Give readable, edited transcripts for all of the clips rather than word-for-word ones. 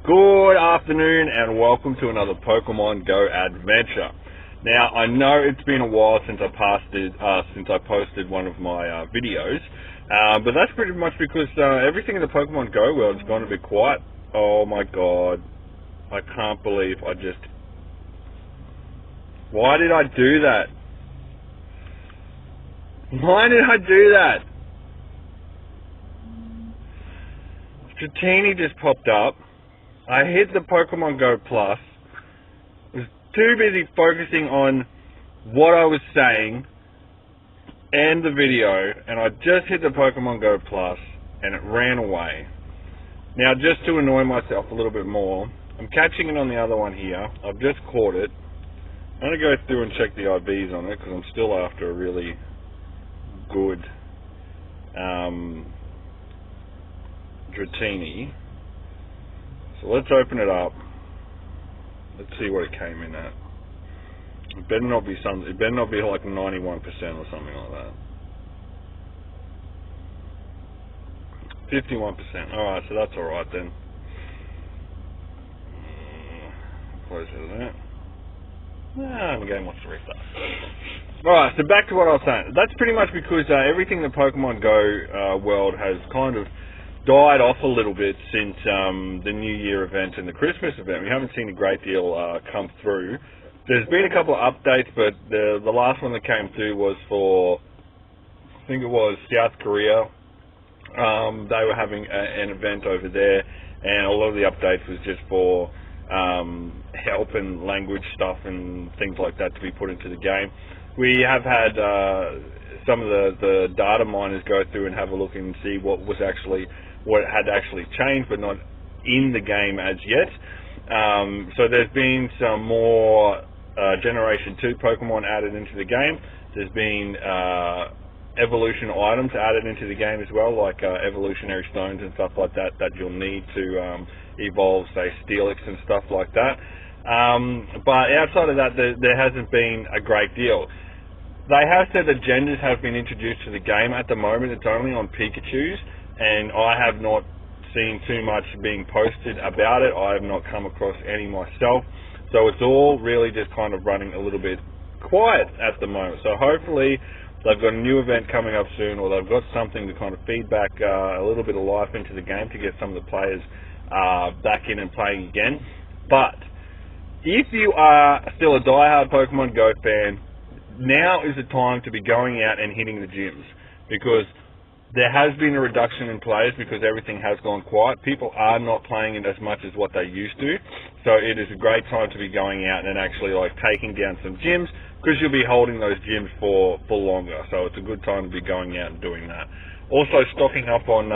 Good afternoon and welcome to another Pokemon Go adventure. Now I know it's been a while since I posted one of my videos, but that's pretty much because everything in the Pokemon Go world has gone a bit quiet. Oh my god, I can't believe why did I do that? Why did I do that? Dratini just popped up. I hit the Pokemon Go Plus. I was too busy focusing on what I was saying and the video, and I just hit the Pokemon Go Plus and it ran away. Now, just to annoy myself a little bit more, I'm catching it on the other one here. I've just caught it. I'm going to go through and check the IVs on it because I'm still after a really good Dratini. So let's open it up. Let's see what it came in at. It better not be like 91% or something like that. 51%. Alright, so that's alright then. Close to that. The game wants to restart. Alright, so back to what I was saying. That's pretty much because everything in the Pokemon Go world has kind of died off a little bit since the New Year event and the Christmas event. We haven't seen a great deal come through. There's been a couple of updates, but the last one that came through was for, I think it was South Korea. They were having an event over there, and a lot of the updates was just for help and language stuff and things like that to be put into the game. We have had some of the data miners go through and have a look and see what had actually changed, but not in the game as yet. So there's been some more Generation 2 Pokemon added into the game. There's been evolution items added into the game as well, like evolutionary stones and stuff like that you'll need to evolve, say, Steelix and stuff like that. But outside of that, there hasn't been a great deal. They have said that genders have been introduced to the game. At the moment, it's only on Pikachu's, and I have not seen too much being posted about it. I have not come across any myself. So it's all really just kind of running a little bit quiet at the moment. So hopefully they've got a new event coming up soon, or they've got something to kind of feed back a little bit of life into the game to get some of the players back in and playing again. But if you are still a diehard Pokemon Go fan, now is the time to be going out and hitting the gyms, because there has been a reduction in players because everything has gone quiet. People are not playing it as much as what they used to, so it is a great time to be going out and actually like taking down some gyms, because you'll be holding those gyms for longer. So it's a good time to be going out and doing that. Also stocking up on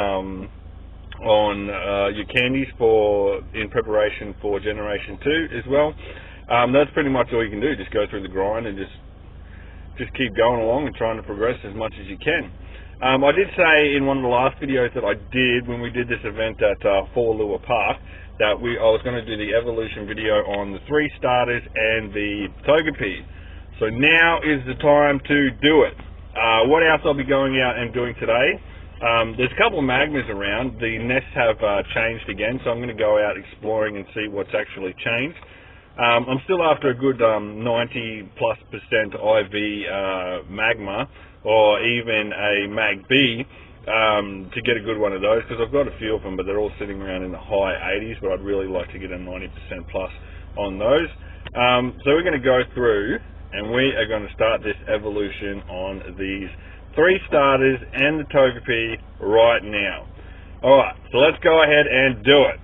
your candies in preparation for Generation 2 as well. That's pretty much all you can do. Just go through the grind and just keep going along and trying to progress as much as you can. I did say in one of the last videos that I did when we did this event at Four Lure Park that I was going to do the evolution video on the 3 starters and the togepi. So now is the time to do it. What else I'll be going out and doing today? There's a couple of magmas around. The nests have changed again, so I'm going to go out exploring and see what's actually changed. I'm still after a good 90+% IV magma, or even a Mag B, to get a good one of those, because I've got a few of them, but they're all sitting around in the high 80s, but I'd really like to get a 90% plus on those. So we're going to go through, and we are going to start this evolution on these 3 starters and the togepi right now. Alright, so let's go ahead and do it.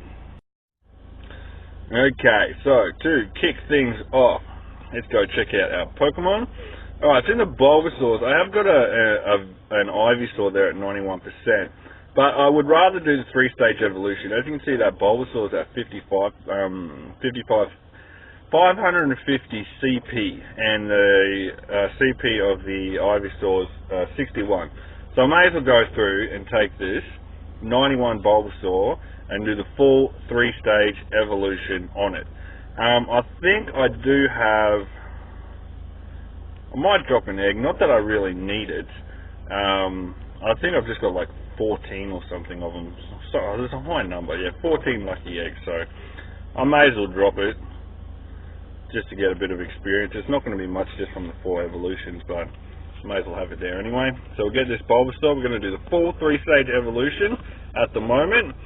Okay, so to kick things off, let's go check out our Pokemon. Alright, it's in the Bulbasaurs. I have got an Ivysaur there at 91%, but I would rather do the 3-stage evolution. As you can see, that Bulbasaur's at 550 CP, and the CP of the Ivysaur's 61. So I may as well go through and take this 91 Bulbasaur and do the full 3-stage evolution on it. I think I do have... I might drop an egg, not that I really need it. I think I've just got like 14 or something of them. So there's a high number, yeah, 14 lucky eggs. So I may as well drop it just to get a bit of experience. It's not going to be much just from the 4 evolutions, but may as well have it there anyway. So we'll get this Bulbasaur. We're going to do the full 3-stage evolution at the moment.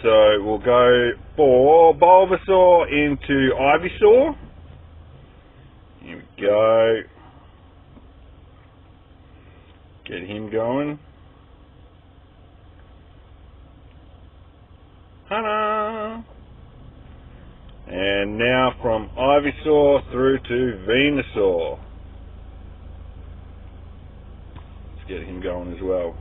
So we'll go for Bulbasaur into Ivysaur. Here we go. Get him going. Ta-da! And now from Ivysaur through to Venusaur. Let's get him going as well.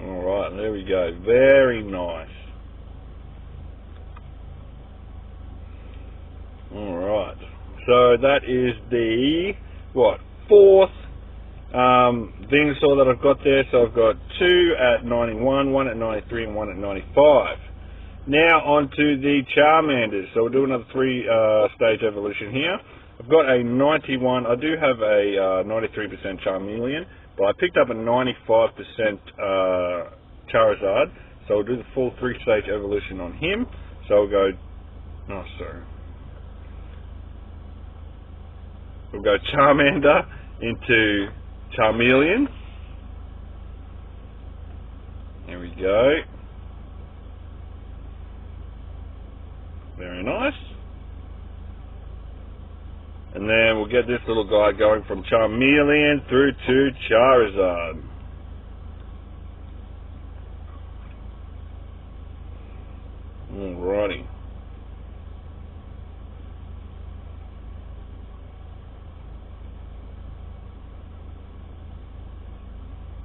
Alright, there we go. Very nice. Alright. So that is the, what, 4th Venusaur that I've got there. So I've got 2 at 91, 1 at 93, and 1 at 95. Now on to the Charmanders. So we'll do another 3-stage evolution here. I've got a 91, I do have a 93% Charmeleon, but I picked up a 95% Charizard, so we'll do the full 3-stage evolution on him. So we'll go Charmander into Charmeleon. There we go. Very nice. And then we'll get this little guy going from Charmeleon through to Charizard. Alrighty.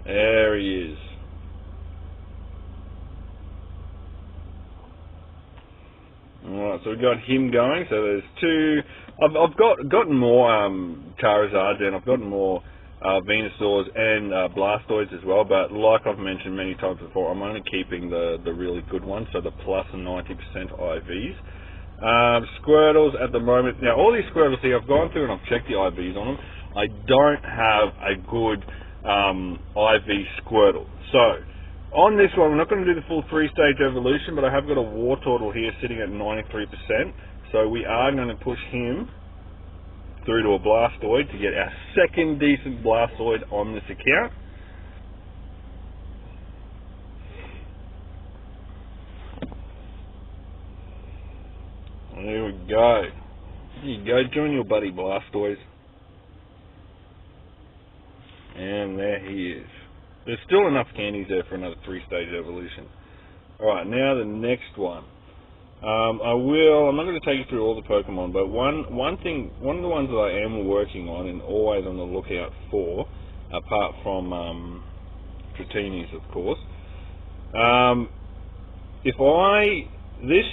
There he is. Alright, so we've got him going. So there's 2. I've gotten more Charizards, and I've gotten more Venusaurs and Blastoids as well, but like I've mentioned many times before, I'm only keeping the really good ones, so the plus 90% IVs. Squirtles at the moment. Now all these Squirtles here, I've gone through and I've checked the IVs on them. I don't have a good IV Squirtle. So on this one, we're not going to do the full 3-stage evolution, but I have got a Wartortle here sitting at 93%. So we are going to push him through to a Blastoid to get our second decent Blastoid on this account. There we go. There you go, join your buddy Blastoise. And there he is. There's still enough candies there for another 3-stage evolution. Alright, now the next one. I'm not going to take you through all the Pokemon, but one of the ones that I am working on and always on the lookout for, apart from Tritinis, of course, this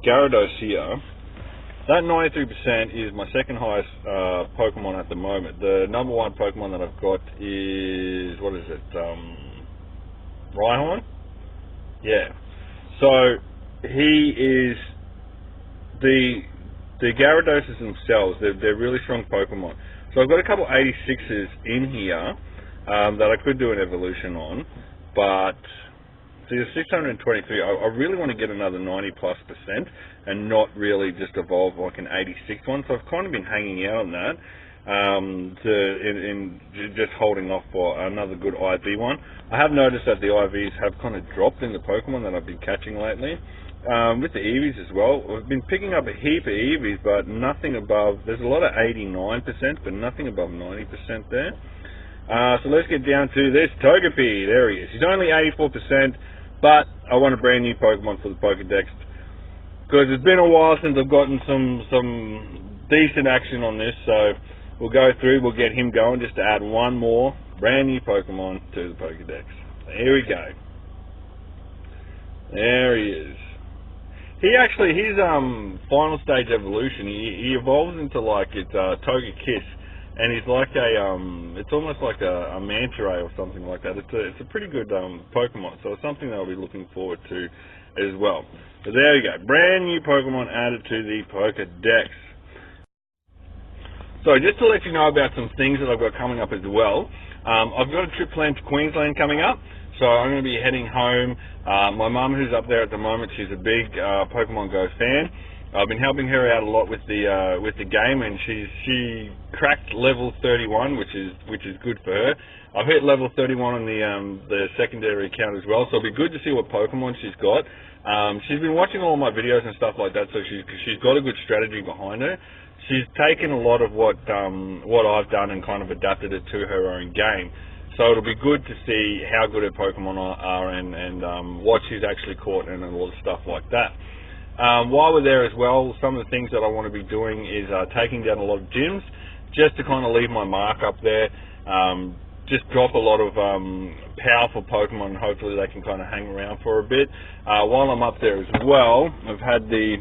Gyarados here, that 93% is my second highest Pokemon at the moment. The number 1 Pokemon that I've got is, what is it, Rhyhorn? Yeah. So he is, the Gyaradoses themselves, they're really strong Pokemon. So I've got a couple 86s in here that I could do an evolution on, but see, the 623, I really want to get another 90+% and not really just evolve like an 86 one. So I've kind of been hanging out on that, just holding off for another good IV one. I have noticed that the IVs have kind of dropped in the Pokemon that I've been catching lately. With the Eevees as well, I've been picking up a heap of Eevees, but nothing above, there's a lot of 89%, but nothing above 90% there. So let's get down to this Togepi. There he is. He's only 84%, but I want a brand new Pokemon for the Pokedex, because it's been a while since I've gotten some decent action on this. So we'll go through, we'll get him going just to add one more brand new Pokemon to the Pokedex. Here we go. There he is. His final stage evolution, he evolves into like it's Togekiss, and he's like it's almost like a manta ray or something like that. It's a pretty good Pokemon, so it's something that I'll be looking forward to as well. So there you go, brand new Pokemon added to the Pokedex. So just to let you know about some things that I've got coming up as well, I've got a trip planned to Queensland coming up, so I'm going to be heading home. My mum, who's up there at the moment, she's a big Pokemon Go fan. I've been helping her out a lot with the game, and she cracked level 31, which is good for her. I've hit level 31 on the secondary account as well, so it'll be good to see what Pokemon she's got. She's been watching all my videos and stuff like that, so she's got a good strategy behind her. She's taken a lot of what I've done and kind of adapted it to her own game. So it'll be good to see how good her Pokemon are and what she's actually caught and all the stuff like that. While we're there as well, some of the things that I want to be doing is taking down a lot of gyms, just to kind of leave my mark up there. Just drop a lot of powerful Pokemon, and hopefully they can kind of hang around for a bit. While I'm up there as well, I've had the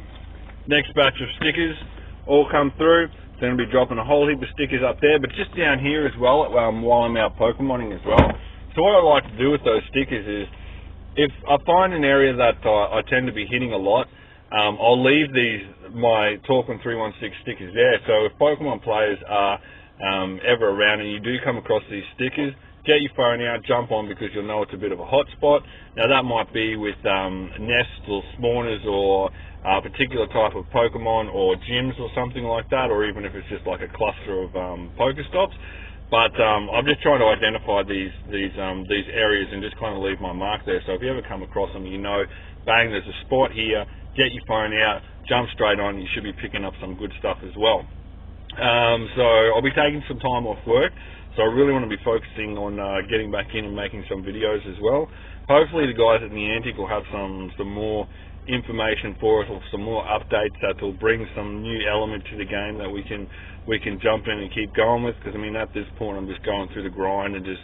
next batch of stickers all come through. So I'm going to be dropping a whole heap of stickers up there, but just down here as well, while I'm out Pokemoning as well. So what I like to do with those stickers is, if I find an area that I tend to be hitting a lot, I'll leave my Talkin 316 stickers there. So if Pokemon players are ever around and you do come across these stickers, get your phone out, jump on, because you'll know it's a bit of a hot spot. Now that might be with nests or spawners or a particular type of Pokemon or gyms or something like that, or even if it's just like a cluster of Pokestops. But I'm just trying to identify these areas and just kind of leave my mark there. So if you ever come across them, you know, bang, there's a spot here, get your phone out, jump straight on, you should be picking up some good stuff as well. So I'll be taking some time off work, so I really want to be focusing on getting back in and making some videos as well. Hopefully the guys at Niantic will have some more information for us, or some more updates that will bring some new element to the game that we can jump in and keep going with. Because I mean, at this point I'm just going through the grind and just,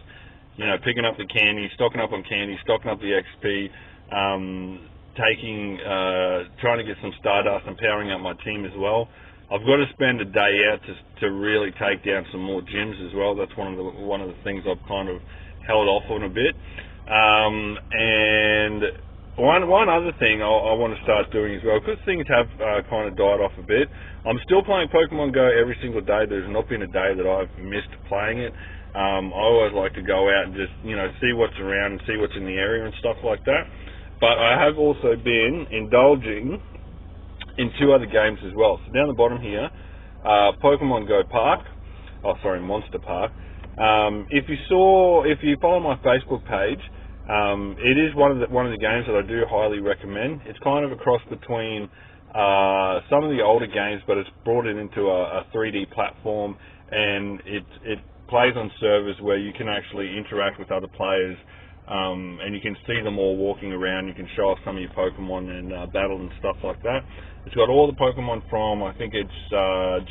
you know, picking up the candy, stocking up on candy, stocking up the XP, trying to get some Stardust and powering up my team as well. I've got to spend a day out to really take down some more gyms as well. That's one of the things I've kind of held off on a bit. And one other thing I want to start doing as well, because things have kind of died off a bit. I'm still playing Pokemon Go every single day. There's not been a day that I've missed playing it. I always like to go out and just, you know, see what's around and see what's in the area and stuff like that. But I have also been indulging in two other games as well. So down the bottom here, Pokemon Go Park, Monster Park. If you follow my Facebook page, it is one of the games that I do highly recommend. It's kind of a cross between some of the older games, but it's brought it into a 3D platform, and it plays on servers where you can actually interact with other players, and you can see them all walking around. You can show off some of your Pokemon and battle and stuff like that. It's got all the Pokemon from, I think it's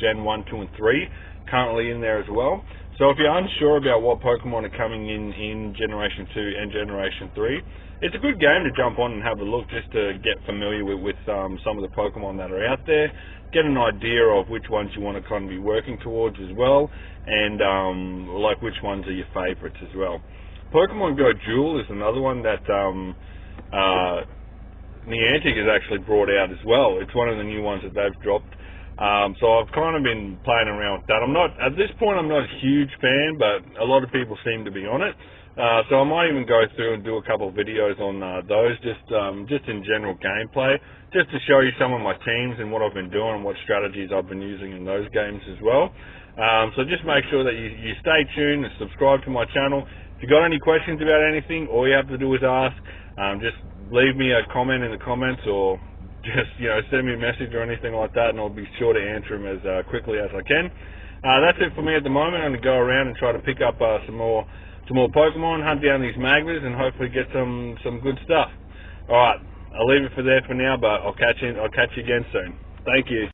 Gen 1, 2, and 3 currently in there as well. So if you're unsure about what Pokemon are coming in Generation 2 and Generation 3, it's a good game to jump on and have a look, just to get familiar with some of the Pokemon that are out there, get an idea of which ones you want to kind of be working towards as well, and like which ones are your favourites as well. Pokemon Go Duel is another one that Niantic has actually brought out as well. It's one of the new ones that they've dropped. So I've kind of been playing around with that. At this point I'm not a huge fan, but a lot of people seem to be on it. So I might even go through and do a couple of videos on those, just in general gameplay, just to show you some of my teams and what I've been doing and what strategies I've been using in those games as well. So just make sure that you stay tuned and subscribe to my channel. If you've got any questions about anything, all you have to do is ask. Just leave me a comment in the comments, or just, you know, send me a message or anything like that, and I'll be sure to answer them as quickly as I can. That's it for me at the moment. I'm going to go around and try to pick up some more Pokemon, hunt down these Magmas, and hopefully get some good stuff. Alright, I'll leave it for there for now, but I'll catch you again soon. Thank you.